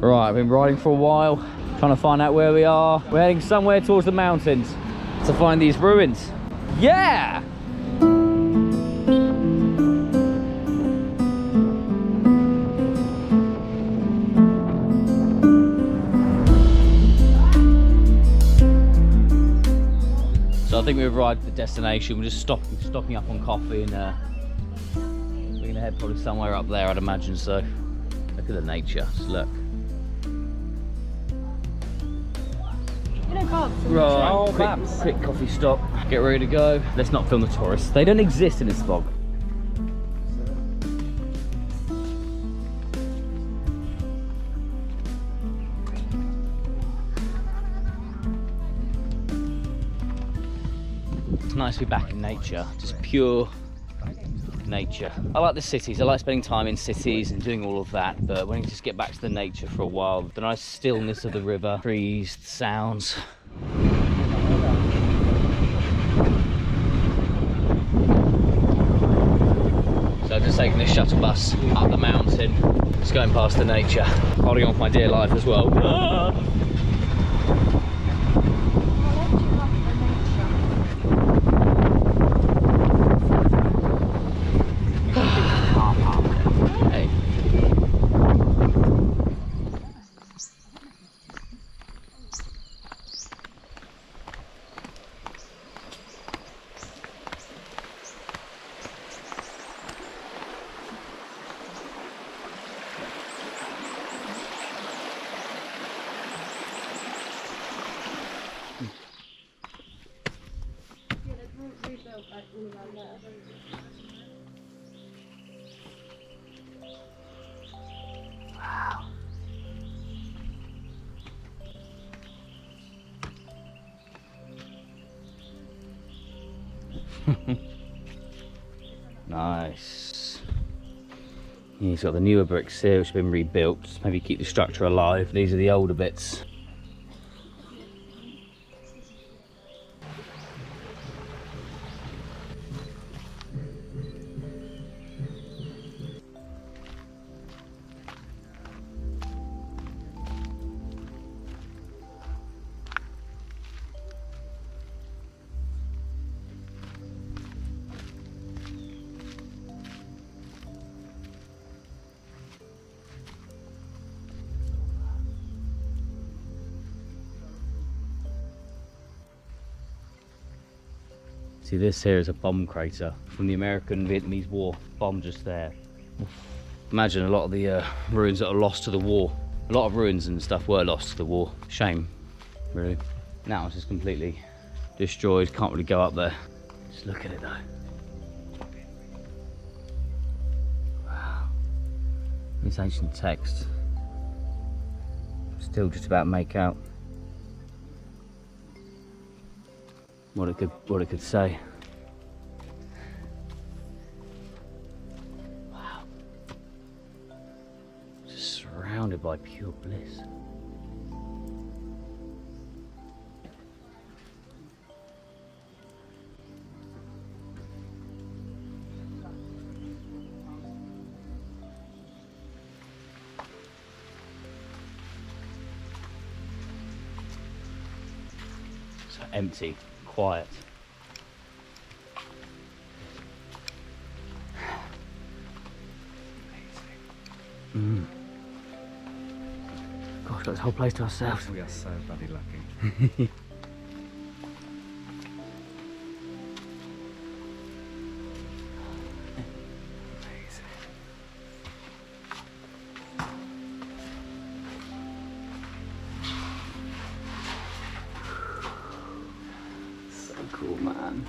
Right, I've been riding for a while, trying to find out where we are. We're heading somewhere towards the mountains to find these ruins. Yeah! So I think we've arrived at the destination. We're just stocking up on coffee, and we're gonna head probably somewhere up there, I'd imagine. So look at the nature, just look. Right, quick coffee stop. Get ready to go. Let's not film the tourists. They don't exist in this vlog. It's nice to be back in nature, just pure nature. I like the cities. I like spending time in cities and doing all of that, but when you just get back to the nature for a while, the nice stillness of the river, trees, the sounds. So I've just taken this shuttle bus up the mountain, just going past the nature, holding on for my dear life as well. Wow. Nice. Yeah, he's got the newer bricks here which have been rebuilt, just maybe keep the structure alive. These are the older bits. See, this here is a bomb crater from the American-Vietnamese War. Bomb just there. Imagine a lot of the ruins that are lost to the war. A lot of ruins and stuff were lost to the war. Shame, really. Now it's just completely destroyed. Can't really go up there. Just look at it though. Wow. This ancient text. Still just about make out what it could say. Wow. Just surrounded by pure bliss. So empty. Quiet. Gosh, got this whole place to ourselves. We are so bloody lucky. So cool, man.